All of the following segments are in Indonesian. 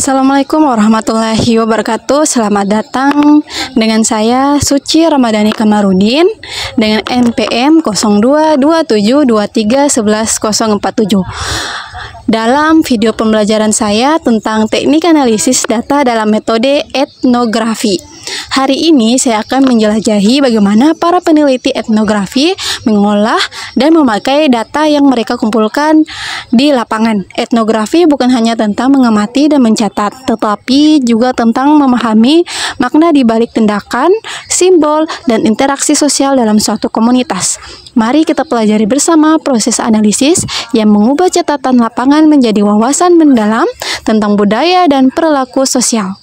Assalamualaikum warahmatullahi wabarakatuh. Selamat datang dengan saya Suci Ramadhani Kamarudin dengan NPM 0227231147. Dalam video pembelajaran saya tentang teknik analisis data dalam metode etnografi. Hari ini saya akan menjelajahi bagaimana para peneliti etnografi mengolah dan memakai data yang mereka kumpulkan di lapangan. Etnografi bukan hanya tentang mengamati dan mencatat, tetapi juga tentang memahami makna di balik tindakan, simbol, dan interaksi sosial dalam suatu komunitas. Mari kita pelajari bersama proses analisis yang mengubah catatan lapangan menjadi wawasan mendalam tentang budaya dan perilaku sosial.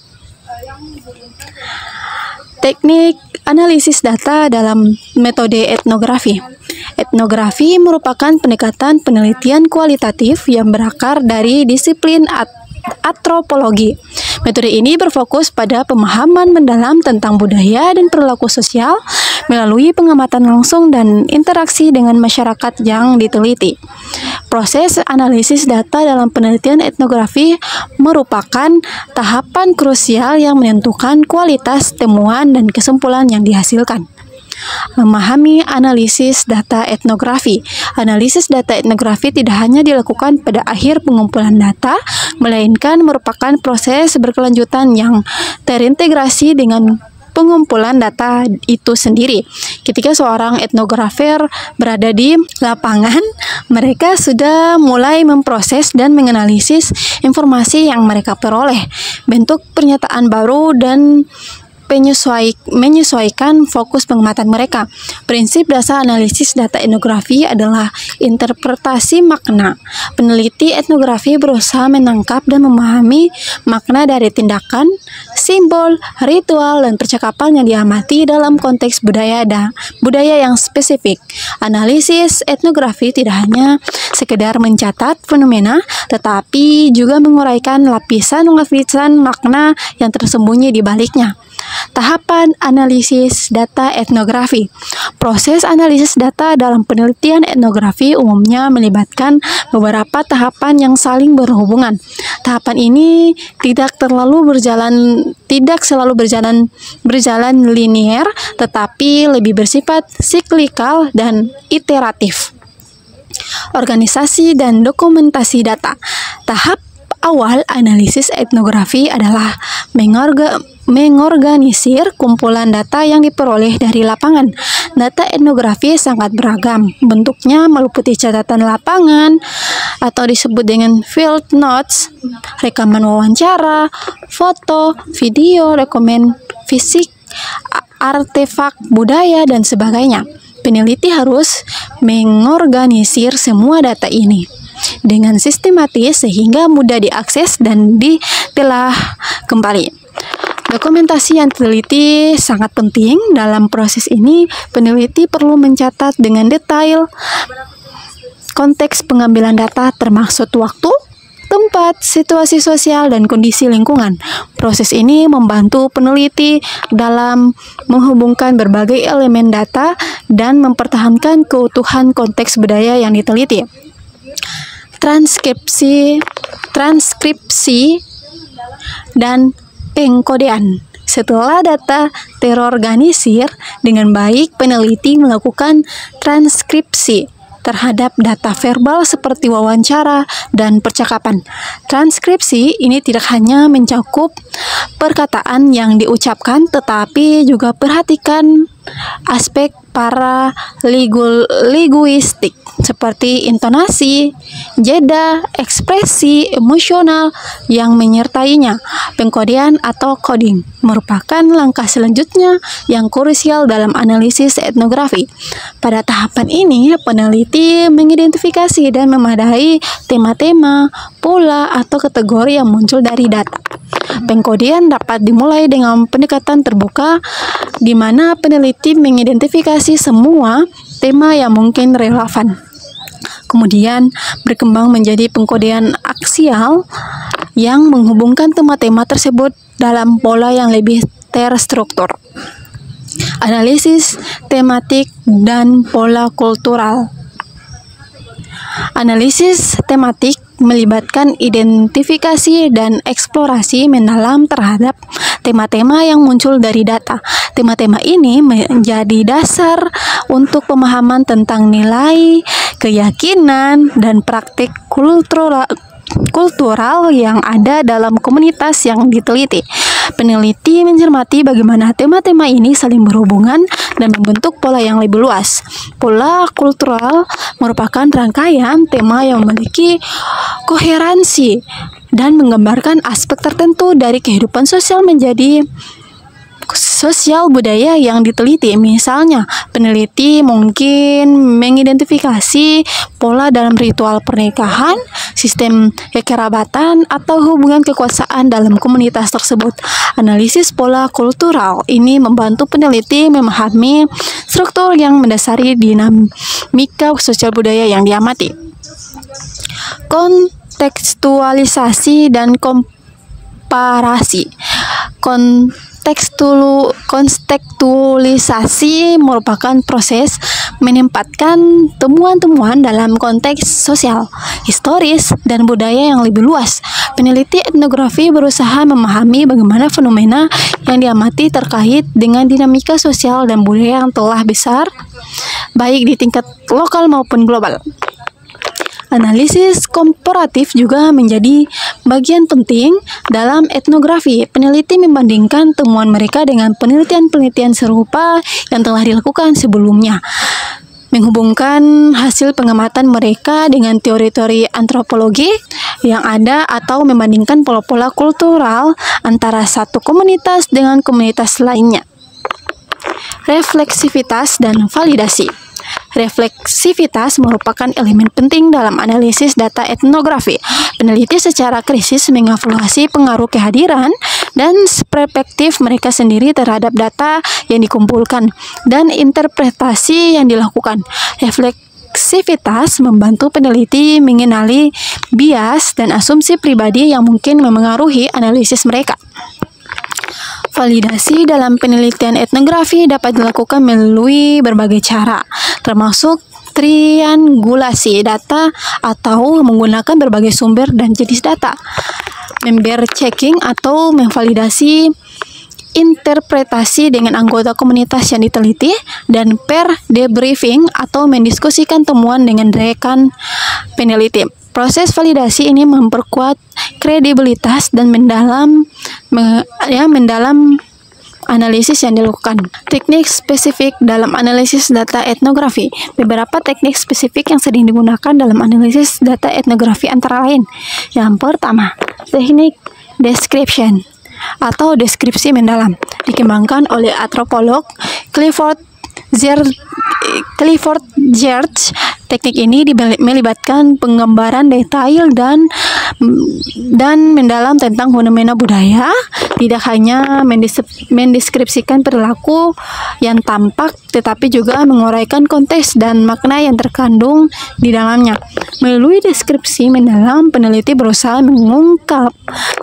Teknik analisis data dalam metode etnografi. Etnografi merupakan pendekatan penelitian kualitatif yang berakar dari disiplin antropologi. Metode ini berfokus pada pemahaman mendalam tentang budaya dan perilaku sosial melalui pengamatan langsung dan interaksi dengan masyarakat yang diteliti. Proses analisis data dalam penelitian etnografi merupakan tahapan krusial yang menentukan kualitas temuan dan kesimpulan yang dihasilkan. Memahami analisis data etnografi. Analisis data etnografi tidak hanya dilakukan pada akhir pengumpulan data, melainkan merupakan proses berkelanjutan yang terintegrasi dengan pengumpulan data itu sendiri. Ketika seorang etnografer berada di lapangan, mereka sudah mulai memproses dan menganalisis informasi yang mereka peroleh, bentuk pernyataan baru dan menyesuaikan fokus pengamatan mereka. Prinsip dasar analisis data etnografi adalah interpretasi makna. Peneliti etnografi berusaha menangkap dan memahami makna dari tindakan, simbol, ritual, dan percakapan yang diamati dalam konteks budaya yang spesifik. Analisis etnografi tidak hanya sekedar mencatat fenomena, tetapi juga menguraikan lapisan-lapisan makna yang tersembunyi di baliknya. Tahapan analisis data etnografi. Proses analisis data dalam penelitian etnografi umumnya melibatkan beberapa tahapan yang saling berhubungan. Tahapan ini tidak selalu berjalan linier, tetapi lebih bersifat siklikal dan iteratif. Organisasi dan dokumentasi data. Tahap awal analisis etnografi adalah mengorganisir kumpulan data yang diperoleh dari lapangan. Data etnografi sangat beragam. Bentuknya meliputi catatan lapangan atau disebut dengan field notes, rekaman wawancara, foto, video, dokumen fisik, artefak budaya, dan sebagainya. Peneliti harus mengorganisir semua data ini dengan sistematis sehingga mudah diakses dan ditelah kembali. Dokumentasi yang teliti sangat penting. Dalam proses ini, peneliti perlu mencatat dengan detail konteks pengambilan data termasuk waktu, tempat, situasi sosial, dan kondisi lingkungan. Proses ini membantu peneliti dalam menghubungkan berbagai elemen data dan mempertahankan keutuhan konteks budaya yang diteliti. Transkripsi dan pengkodean. Setelah data terorganisir dengan baik, peneliti melakukan transkripsi terhadap data verbal seperti wawancara dan percakapan. Transkripsi ini tidak hanya mencakup perkataan yang diucapkan, tetapi juga perhatikan aspek para linguistik seperti intonasi, jeda, ekspresi emosional yang menyertainya. Pengkodean atau coding merupakan langkah selanjutnya yang krusial dalam analisis etnografi. Pada tahapan ini, peneliti mengidentifikasi dan memadai tema-tema, pola, atau kategori yang muncul dari data. Pengkodean dapat dimulai dengan pendekatan terbuka, di mana peneliti mengidentifikasi semua tema yang mungkin relevan. Kemudian berkembang menjadi pengkodean aksial yang menghubungkan tema-tema tersebut dalam pola yang lebih terstruktur. Analisis tematik dan pola kultural. Analisis tematik melibatkan identifikasi dan eksplorasi mendalam terhadap tema-tema yang muncul dari data. Tema-tema ini menjadi dasar untuk pemahaman tentang nilai, keyakinan, dan praktik kultural yang ada dalam komunitas yang diteliti. Peneliti mencermati bagaimana tema-tema ini saling berhubungan dan membentuk pola yang lebih luas. Pola kultural merupakan rangkaian tema yang memiliki koherensi dan menggambarkan aspek tertentu dari kehidupan sosial budaya yang diteliti. Misalnya, peneliti mungkin mengidentifikasi pola dalam ritual pernikahan, sistem kekerabatan, atau hubungan kekuasaan dalam komunitas tersebut. Analisis pola kultural ini membantu peneliti memahami struktur yang mendasari dinamika sosial budaya yang diamati. Kontekstualisasi dan komparasi. Kontekstualisasi merupakan proses menempatkan temuan-temuan dalam konteks sosial, historis, dan budaya yang lebih luas. Peneliti etnografi berusaha memahami bagaimana fenomena yang diamati terkait dengan dinamika sosial dan budaya yang telah besar, baik di tingkat lokal maupun global. Analisis komparatif juga menjadi bagian penting dalam etnografi. Peneliti membandingkan temuan mereka dengan penelitian-penelitian serupa yang telah dilakukan sebelumnya, menghubungkan hasil pengamatan mereka dengan teori-teori antropologi yang ada atau membandingkan pola-pola kultural antara satu komunitas dengan komunitas lainnya. Refleksivitas dan validasi. Refleksivitas merupakan elemen penting dalam analisis data etnografi. Peneliti secara kritis mengevaluasi pengaruh kehadiran dan perspektif mereka sendiri terhadap data yang dikumpulkan dan interpretasi yang dilakukan. Refleksivitas membantu peneliti mengenali bias dan asumsi pribadi yang mungkin memengaruhi analisis mereka. Validasi dalam penelitian etnografi dapat dilakukan melalui berbagai cara, termasuk triangulasi data atau menggunakan berbagai sumber dan jenis data, member checking atau memvalidasi interpretasi dengan anggota komunitas yang diteliti, dan peer debriefing atau mendiskusikan temuan dengan rekan peneliti. Proses validasi ini memperkuat kredibilitas dan mendalam analisis yang dilakukan. Teknik spesifik dalam analisis data etnografi. Beberapa teknik spesifik yang sering digunakan dalam analisis data etnografi antara lain. Yang pertama, teknik description atau deskripsi mendalam, dikembangkan oleh antropolog Clifford Geertz. Teknik ini melibatkan penggambaran detail dan mendalam tentang fenomena budaya, tidak hanya mendeskripsikan perilaku yang tampak, tetapi juga menguraikan konteks dan makna yang terkandung di dalamnya. Melalui deskripsi mendalam, peneliti berusaha mengungkap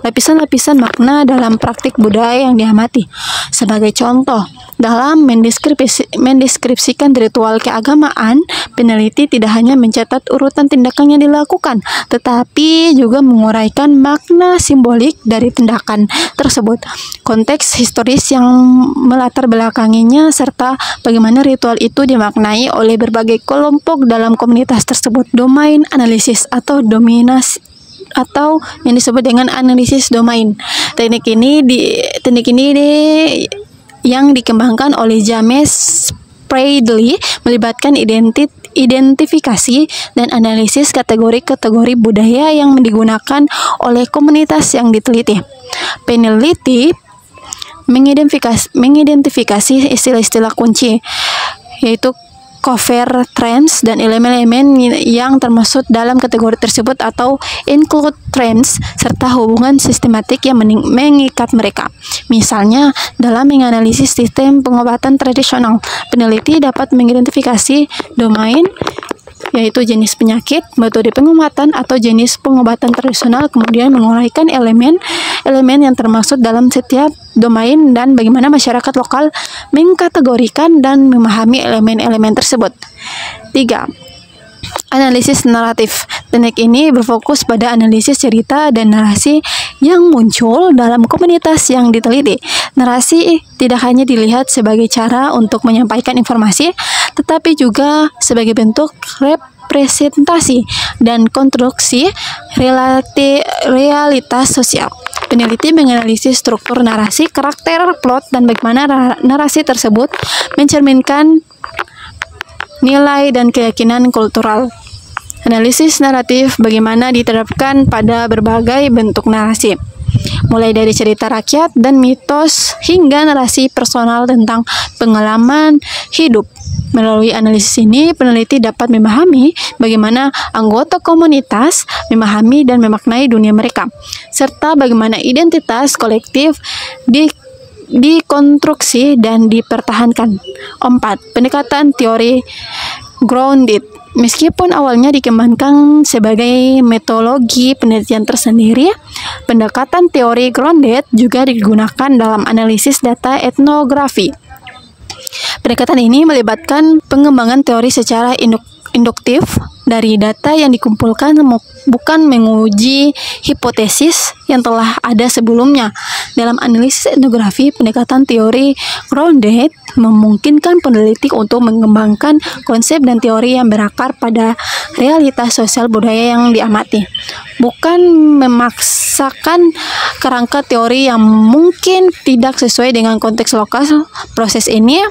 lapisan-lapisan makna dalam praktik budaya yang diamati. Sebagai contoh, dalam mendeskripsikan ritual keagamaan, peneliti tidak hanya mencatat urutan tindakan yang dilakukan, tetapi juga menguraikan makna simbolik dari tindakan tersebut, konteks historis yang melatar belakanginya, serta bagaimana ritual itu dimaknai oleh berbagai kelompok dalam komunitas tersebut. Domain analisis atau dominasi atau yang disebut dengan analisis domain. Teknik ini yang dikembangkan oleh James Bradley melibatkan identifikasi dan analisis kategori-kategori budaya yang digunakan oleh komunitas yang diteliti. Peneliti mengidentifikasi istilah-istilah kunci, yaitu cover trends dan elemen-elemen yang termasuk dalam kategori tersebut atau include trends, serta hubungan sistematik yang mengikat mereka. Misalnya, dalam menganalisis sistem pengobatan tradisional, peneliti dapat mengidentifikasi domain, yaitu jenis penyakit, metode pengobatan, atau jenis pengobatan tradisional, kemudian menguraikan elemen yang termasuk dalam setiap domain dan bagaimana masyarakat lokal mengkategorikan dan memahami elemen-elemen tersebut. 3. Analisis naratif. Teknik ini berfokus pada analisis cerita dan narasi yang muncul dalam komunitas yang diteliti. Narasi tidak hanya dilihat sebagai cara untuk menyampaikan informasi, tetapi juga sebagai bentuk representasi dan konstruksi realitas sosial. Peneliti menganalisis struktur narasi, karakter, plot, dan bagaimana narasi tersebut mencerminkan nilai dan keyakinan kultural. Analisis naratif bagaimana diterapkan pada berbagai bentuk narasi, mulai dari cerita rakyat dan mitos hingga narasi personal tentang pengalaman hidup. Melalui analisis ini, peneliti dapat memahami bagaimana anggota komunitas memahami dan memaknai dunia mereka, serta bagaimana identitas kolektif dikonstruksi dan dipertahankan. 4. Pendekatan teori grounded. Meskipun awalnya dikembangkan sebagai metodologi penelitian tersendiri, pendekatan teori grounded juga digunakan dalam analisis data etnografi. Pendekatan ini melibatkan pengembangan teori secara induktif dari data yang dikumpulkan, bukan menguji hipotesis yang telah ada sebelumnya. Dalam analisis etnografi, pendekatan teori grounded memungkinkan peneliti untuk mengembangkan konsep dan teori yang berakar pada realitas sosial budaya yang diamati, bukan memaksakan kerangka teori yang mungkin tidak sesuai dengan konteks lokal. Proses ini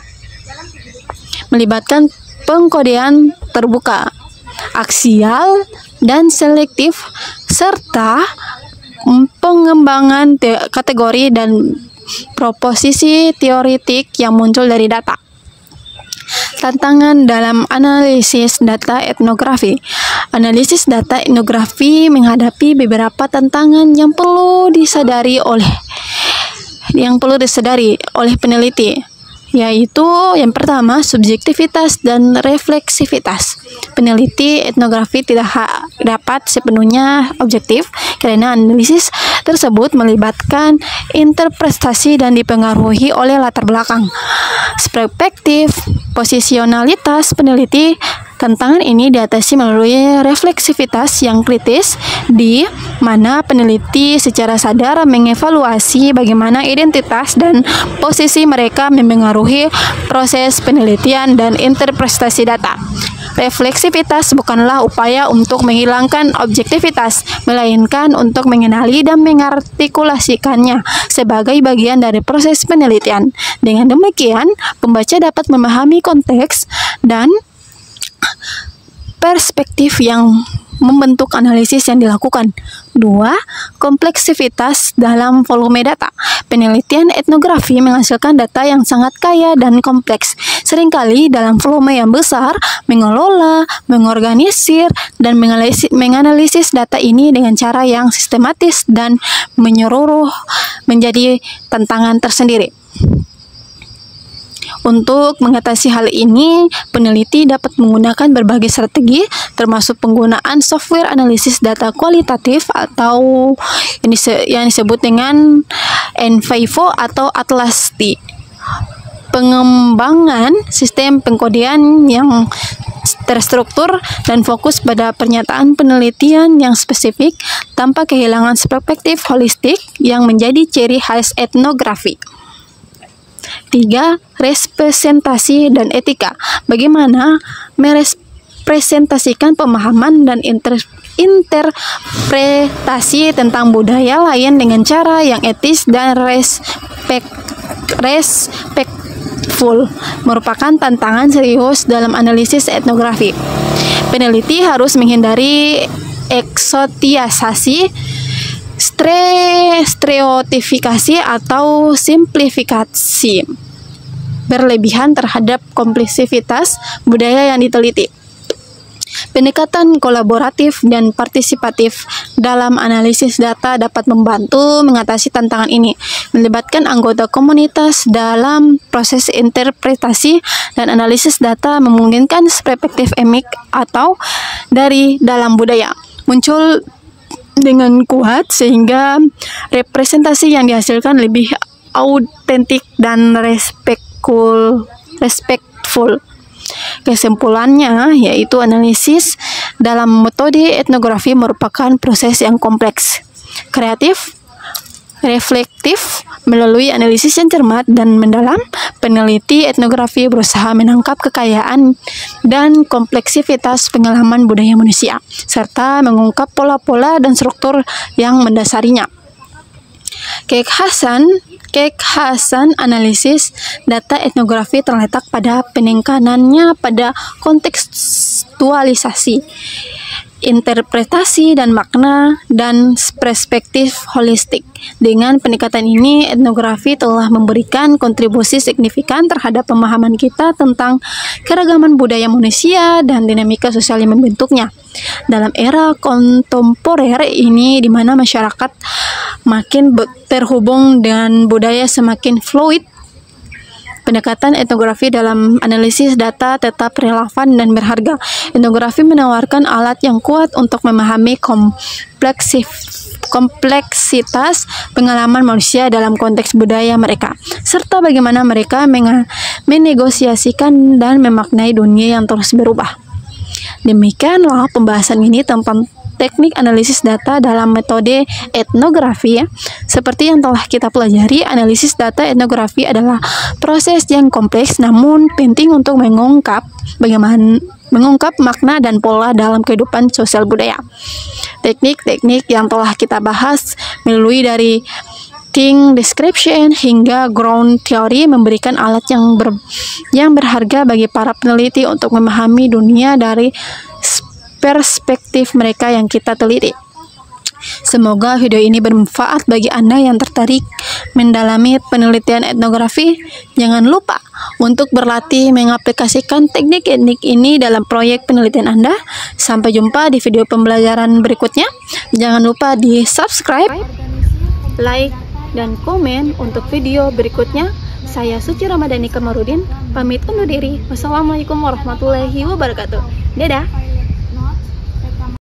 melibatkan pengkodean terbuka, aksial, dan selektif, serta pengembangan kategori dan proposisi teoritik yang muncul dari data. Tantangan dalam analisis data etnografi. Analisis data etnografi menghadapi beberapa tantangan yang perlu disadari oleh peneliti, yaitu yang pertama, subjektivitas dan refleksivitas. Peneliti etnografi tidak dapat sepenuhnya objektif karena analisis tersebut melibatkan interpretasi dan dipengaruhi oleh latar belakang, perspektif, posisionalitas peneliti. Tantangan ini diatasi melalui refleksivitas yang kritis, di mana peneliti secara sadar mengevaluasi bagaimana identitas dan posisi mereka memengaruhi proses penelitian dan interpretasi data. Refleksivitas bukanlah upaya untuk menghilangkan objektivitas, melainkan untuk mengenali dan mengartikulasikannya sebagai bagian dari proses penelitian. Dengan demikian, pembaca dapat memahami konteks dan perspektif yang membentuk analisis yang dilakukan. 2. Kompleksivitas dalam volume data. Penelitian etnografi menghasilkan data yang sangat kaya dan kompleks. Seringkali dalam volume yang besar, mengelola, mengorganisir, dan menganalisis data ini dengan cara yang sistematis dan menyeluruh menjadi tantangan tersendiri. Untuk mengatasi hal ini, peneliti dapat menggunakan berbagai strategi, termasuk penggunaan software analisis data kualitatif atau yang disebut dengan NVivo atau Atlas T. Pengembangan sistem pengkodean yang terstruktur dan fokus pada pernyataan penelitian yang spesifik tanpa kehilangan perspektif holistik yang menjadi ciri khas etnografi. 3. Representasi dan etika. Bagaimana merepresentasikan pemahaman dan interpretasi tentang budaya lain dengan cara yang etis dan respectful merupakan tantangan serius dalam analisis etnografi. Peneliti harus menghindari eksotisasi, stereotifikasi atau simplifikasi berlebihan terhadap kompleksitas budaya yang diteliti. Pendekatan kolaboratif dan partisipatif dalam analisis data dapat membantu mengatasi tantangan ini, melibatkan anggota komunitas dalam proses interpretasi dan analisis data, memungkinkan perspektif emik atau dari dalam budaya muncul dengan kuat sehingga representasi yang dihasilkan lebih autentik dan respectful. Kesimpulannya yaitu analisis dalam metode etnografi merupakan proses yang kompleks, kreatif, reflektif. Melalui analisis yang cermat dan mendalam, peneliti etnografi berusaha menangkap kekayaan dan kompleksitas pengalaman budaya manusia, serta mengungkap pola-pola dan struktur yang mendasarinya. Kekhasan analisis data etnografi terletak pada penekanannya pada kontekstualisasi, interpretasi dan makna, dan perspektif holistik. Dengan pendekatan ini, etnografi telah memberikan kontribusi signifikan terhadap pemahaman kita tentang keragaman budaya manusia dan dinamika sosial yang membentuknya. Dalam era kontemporer ini, di mana masyarakat makin terhubung dengan budaya semakin fluid, pendekatan etnografi dalam analisis data tetap relevan dan berharga. Etnografi menawarkan alat yang kuat untuk memahami kompleksitas pengalaman manusia dalam konteks budaya mereka, serta bagaimana mereka menegosiasikan dan memaknai dunia yang terus berubah. Demikianlah pembahasan ini tentang teknik analisis data dalam metode etnografi. Seperti yang telah kita pelajari, analisis data etnografi adalah proses yang kompleks namun penting untuk mengungkap makna dan pola dalam kehidupan sosial budaya. Teknik-teknik yang telah kita bahas melalui dari thing description hingga ground theory memberikan alat yang berharga bagi para peneliti untuk memahami dunia dari perspektif mereka yang kita teliti. Semoga video ini bermanfaat bagi Anda yang tertarik mendalami penelitian etnografi. Jangan lupa untuk berlatih mengaplikasikan teknik-teknik ini dalam proyek penelitian Anda. Sampai jumpa di video pembelajaran berikutnya. Jangan lupa di subscribe, like, dan komen untuk video berikutnya. Saya Suci Ramadhani Kamarudin, pamit undur diri. Wassalamualaikum warahmatullahi wabarakatuh. Dadah.